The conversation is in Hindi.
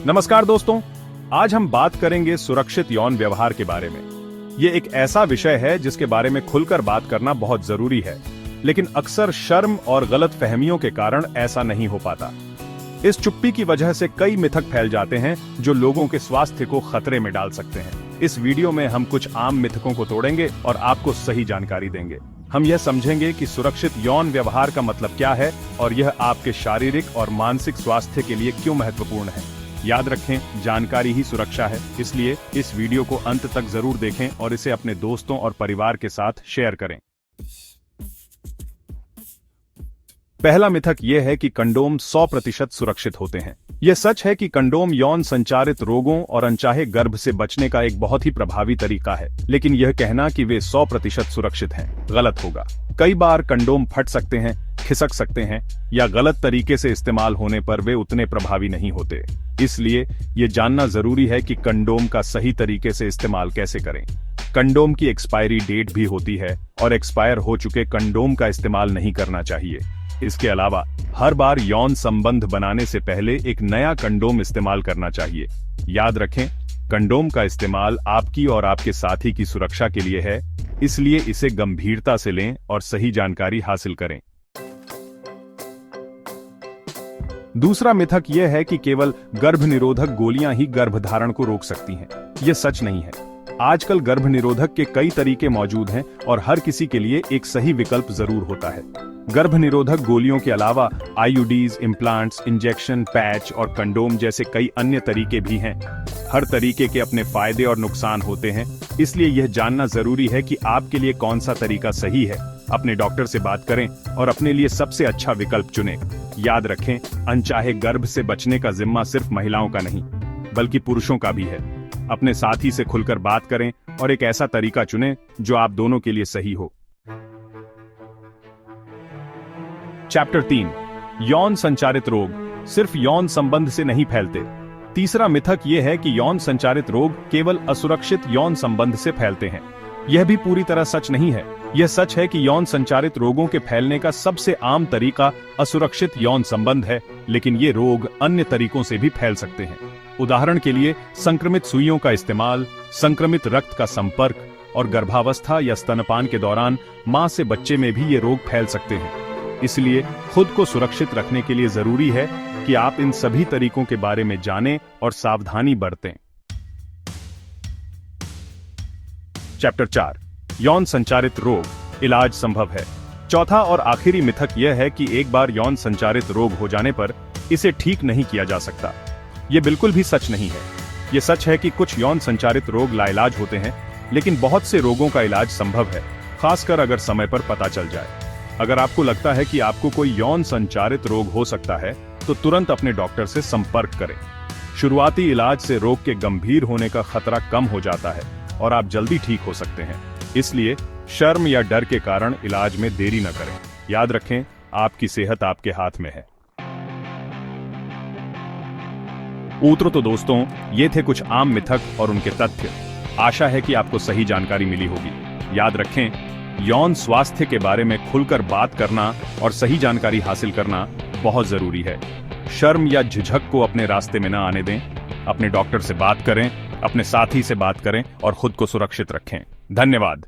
नमस्कार दोस्तों, आज हम बात करेंगे सुरक्षित यौन व्यवहार के बारे में। ये एक ऐसा विषय है जिसके बारे में खुलकर बात करना बहुत जरूरी है, लेकिन अक्सर शर्म और गलतफहमियों के कारण ऐसा नहीं हो पाता। इस चुप्पी की वजह से कई मिथक फैल जाते हैं जो लोगों के स्वास्थ्य को खतरे में डाल सकते हैं। इस वीडियो में हम कुछ आम मिथकों को तोड़ेंगे और आपको सही जानकारी देंगे। हम यह समझेंगे कि सुरक्षित यौन व्यवहार का मतलब क्या है और यह आपके शारीरिक और मानसिक स्वास्थ्य के लिए क्यों महत्वपूर्ण है। याद रखें, जानकारी ही सुरक्षा है, इसलिए इस वीडियो को अंत तक जरूर देखें और इसे अपने दोस्तों और परिवार के साथ शेयर करें। पहला मिथक यह है कि कंडोम 100% सुरक्षित होते हैं। यह सच है कि कंडोम यौन संचारित रोगों और अनचाहे गर्भ से बचने का एक बहुत ही प्रभावी तरीका है, लेकिन यह कहना कि वे 100% सुरक्षित हैं गलत होगा। कई बार कंडोम फट सकते हैं, खिसक सकते हैं या गलत तरीके से इस्तेमाल होने पर वे उतने प्रभावी नहीं होते। इसलिए ये जानना जरूरी है कि कंडोम का सही तरीके से इस्तेमाल कैसे करें। कंडोम की एक्सपायरी डेट भी होती है और एक्सपायर हो चुके कंडोम का इस्तेमाल नहीं करना चाहिए। इसके अलावा हर बार यौन संबंध बनाने से पहले एक नया कंडोम इस्तेमाल करना चाहिए। याद रखें, कंडोम का इस्तेमाल आपकी और आपके साथी की सुरक्षा के लिए है, इसलिए इसे गंभीरता से लें और सही जानकारी हासिल करें। दूसरा मिथक यह है कि केवल गर्भनिरोधक गोलियां ही गर्भधारण को रोक सकती हैं। यह सच नहीं है। आजकल गर्भनिरोधक के कई तरीके मौजूद हैं और हर किसी के लिए एक सही विकल्प जरूर होता है। गर्भनिरोधक गोलियों के अलावा आईयूडीज, इम्प्लांट्स, इंजेक्शन, पैच और कंडोम जैसे कई अन्य तरीके भी हैं। हर तरीके के अपने फायदे और नुकसान होते हैं, इसलिए यह जानना जरूरी है कि आपके लिए कौन सा तरीका सही है। अपने डॉक्टर से बात करें और अपने लिए सबसे अच्छा विकल्प चुनें। याद रखें, अनचाहे गर्भ से बचने का जिम्मा सिर्फ महिलाओं का नहीं, बल्कि पुरुषों का भी है। अपने साथी से खुलकर बात करें और एक ऐसा तरीका चुनें जो आप दोनों के लिए सही हो। चैप्टर 3, यौन संचारित रोग सिर्फ यौन संबंध से नहीं फैलते। तीसरा मिथक यह है कि यौन संचारित रोग केवल असुरक्षित यौन संबंध से फैलते हैं। यह भी पूरी तरह सच नहीं है। यह सच है कि यौन संचारित रोगों के फैलने का सबसे आम तरीका असुरक्षित यौन संबंध है, लेकिन ये रोग अन्य तरीकों से भी फैल सकते हैं। उदाहरण के लिए संक्रमित सुइयों का इस्तेमाल, संक्रमित रक्त का संपर्क और गर्भावस्था या स्तनपान के दौरान मां से बच्चे में भी ये रोग फैल सकते हैं। इसलिए खुद को सुरक्षित रखने के लिए जरूरी है कि आप इन सभी तरीकों के बारे में जानें और सावधानी बरतें। चैप्टर 4, यौन संचारित रोग, इलाज संभव है। चौथा और आखिरी मिथक यह है कि एक बार यौन संचारित रोग हो जाने पर इसे ठीक नहीं किया जा सकता। यह बिल्कुल भी सच नहीं है। यह सच है कि कुछ यौन संचारित रोग लाइलाज होते हैं, लेकिन बहुत से रोगों का इलाज संभव है, खासकर अगर समय पर पता चल जाए। अगर आपको लगता है कि आपको कोई यौन संचारित रोग हो सकता है, तो तुरंत अपने डॉक्टर से संपर्क करें। शुरुआती इलाज से रोग के गंभीर होने का खतरा कम हो जाता है और आप जल्दी ठीक हो सकते हैं। इसलिए शर्म या डर के कारण इलाज में देरी न करें। याद रखें, आपकी सेहत आपके हाथ में है। तो दोस्तों, ये थे कुछ आम मिथक और उनके तथ्य। आशा है कि आपको सही जानकारी मिली होगी। याद रखें, यौन स्वास्थ्य के बारे में खुलकर बात करना और सही जानकारी हासिल करना बहुत जरूरी है। शर्म या झिझक को अपने रास्ते में न आने दें। अपने डॉक्टर से बात करें, अपने साथी से बात करें और खुद को सुरक्षित रखें। धन्यवाद।